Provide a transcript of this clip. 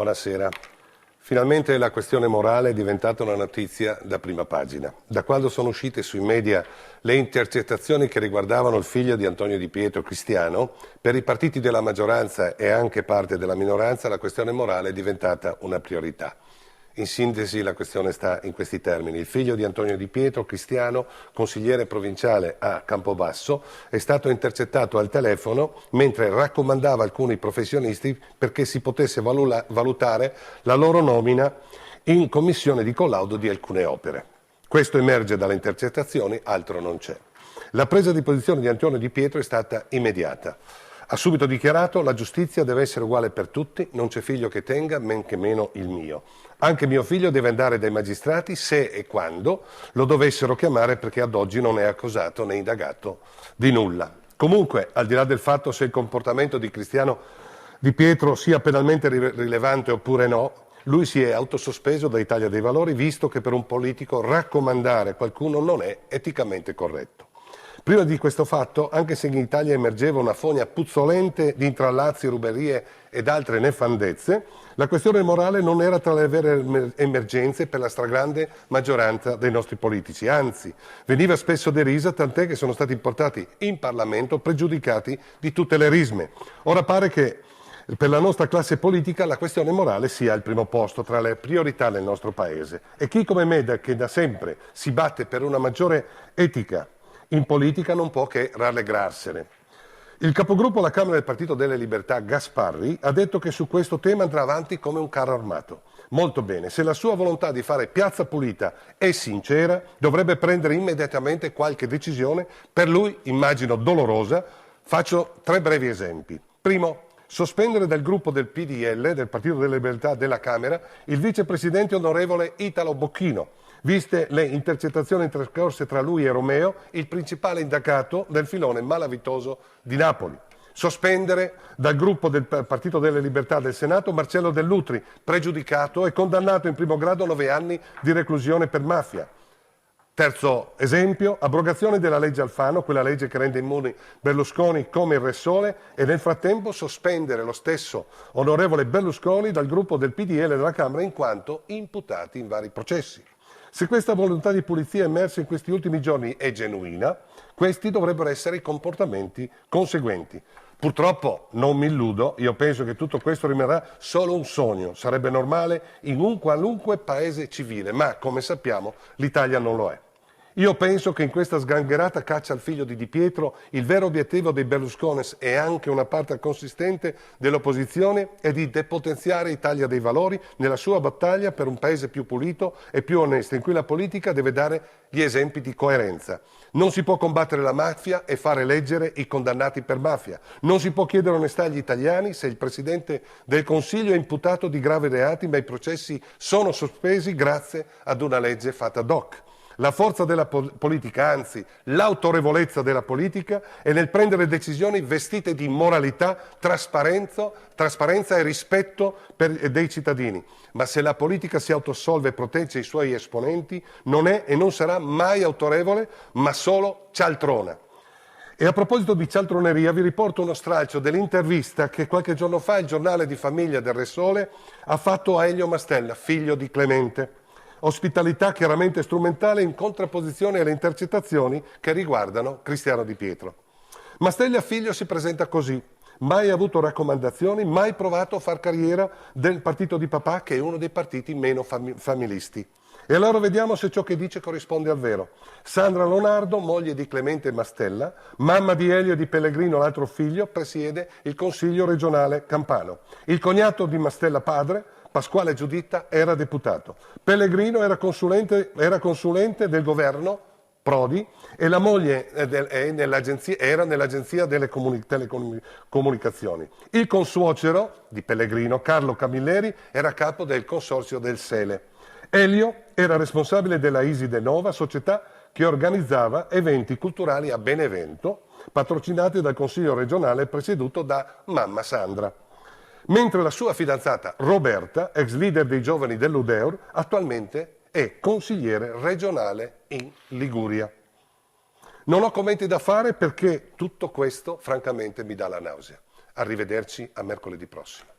Buonasera. Finalmente la questione morale è diventata una notizia da prima pagina. Da quando sono uscite sui media le intercettazioni che riguardavano il figlio di Antonio Di Pietro, Cristiano, per i partiti della maggioranza e anche parte della minoranza la questione morale è diventata una priorità. In sintesi la questione sta in questi termini. Il figlio di Antonio Di Pietro, Cristiano, consigliere provinciale a Campobasso, è stato intercettato al telefono mentre raccomandava a alcuni professionisti perché si potesse valutare la loro nomina in commissione di collaudo di alcune opere. Questo emerge dalle intercettazioni, altro non c'è. La presa di posizione di Antonio Di Pietro è stata immediata. Ha subito dichiarato: la giustizia deve essere uguale per tutti, non c'è figlio che tenga, men che meno il mio. Anche mio figlio deve andare dai magistrati se e quando lo dovessero chiamare, perché ad oggi non è accusato né indagato di nulla. Comunque, al di là del fatto se il comportamento di Cristiano Di Pietro sia penalmente rilevante oppure no, lui si è autosospeso da Italia dei Valori, visto che per un politico raccomandare qualcuno non è eticamente corretto. Prima di questo fatto, anche se in Italia emergeva una fogna puzzolente di intrallazzi, ruberie ed altre nefandezze, la questione morale non era tra le vere emergenze per la stragrande maggioranza dei nostri politici, anzi veniva spesso derisa, tant'è che sono stati portati in Parlamento pregiudicati di tutte le risme. Ora pare che per la nostra classe politica la questione morale sia al primo posto tra le priorità del nostro Paese, e chi come me, che da sempre si batte per una maggiore etica in politica, non può che rallegrarsene. Il capogruppo alla Camera del Partito delle Libertà, Gasparri, ha detto che su questo tema andrà avanti come un carro armato. Molto bene, se la sua volontà di fare piazza pulita è sincera, dovrebbe prendere immediatamente qualche decisione, per lui immagino dolorosa. Faccio 3 brevi esempi. Primo, sospendere dal gruppo del PDL, del Partito delle Libertà della Camera, il vicepresidente onorevole Italo Bocchino, viste le intercettazioni trascorse tra lui e Romeo, il principale indagato del filone malavitoso di Napoli. Sospendere dal gruppo del Partito delle Libertà del Senato Marcello Dell'Utri, pregiudicato e condannato in primo grado a 9 anni di reclusione per mafia. Terzo esempio, abrogazione della legge Alfano, quella legge che rende immuni Berlusconi come il Re Sole, e nel frattempo sospendere lo stesso onorevole Berlusconi dal gruppo del PDL della Camera in quanto imputati in vari processi. Se questa volontà di pulizia emersa in questi ultimi giorni è genuina, questi dovrebbero essere i comportamenti conseguenti. Purtroppo non mi illudo, io penso che tutto questo rimarrà solo un sogno, sarebbe normale in un qualunque paese civile, ma come sappiamo l'Italia non lo è. Io penso che in questa sgangherata caccia al figlio di Di Pietro il vero obiettivo dei Berluscones e anche una parte consistente dell'opposizione è di depotenziare Italia dei Valori nella sua battaglia per un paese più pulito e più onesto, in cui la politica deve dare gli esempi di coerenza. Non si può combattere la mafia e fare eleggere i condannati per mafia. Non si può chiedere onestà agli italiani se il Presidente del Consiglio è imputato di gravi reati, ma i processi sono sospesi grazie ad una legge fatta ad hoc. La forza della politica, anzi l'autorevolezza della politica, è nel prendere decisioni vestite di moralità, trasparenza e rispetto dei cittadini. Ma se la politica si autoassolve e protegge i suoi esponenti, non è e non sarà mai autorevole, ma solo cialtrona. E a proposito di cialtroneria, vi riporto uno stralcio dell'intervista che qualche giorno fa il giornale di famiglia del Re Sole ha fatto a Elio Mastella, figlio di Clemente. Ospitalità chiaramente strumentale in contrapposizione alle intercettazioni che riguardano Cristiano Di Pietro. Mastella figlio si presenta così: mai avuto raccomandazioni, mai provato a far carriera del partito di papà, che è uno dei partiti meno familisti. E allora vediamo se ciò che dice corrisponde al vero. Sandra Lonardo, moglie di Clemente Mastella, mamma di Elio e di Pellegrino, l'altro figlio, presiede il Consiglio regionale campano. Il cognato di Mastella padre, Pasquale Giuditta, era deputato. Pellegrino era consulente del governo Prodi e la moglie era nell'agenzia delle telecomunicazioni. Il consuocero di Pellegrino, Carlo Camilleri, era capo del consorzio del Sele. Elio era responsabile della Iside Nova, società che organizzava eventi culturali a Benevento, patrocinati dal Consiglio regionale presieduto da mamma Sandra. Mentre la sua fidanzata Roberta, ex leader dei giovani dell'Udeur, attualmente è consigliere regionale in Liguria. Non ho commenti da fare perché tutto questo francamente mi dà la nausea. Arrivederci a mercoledì prossimo.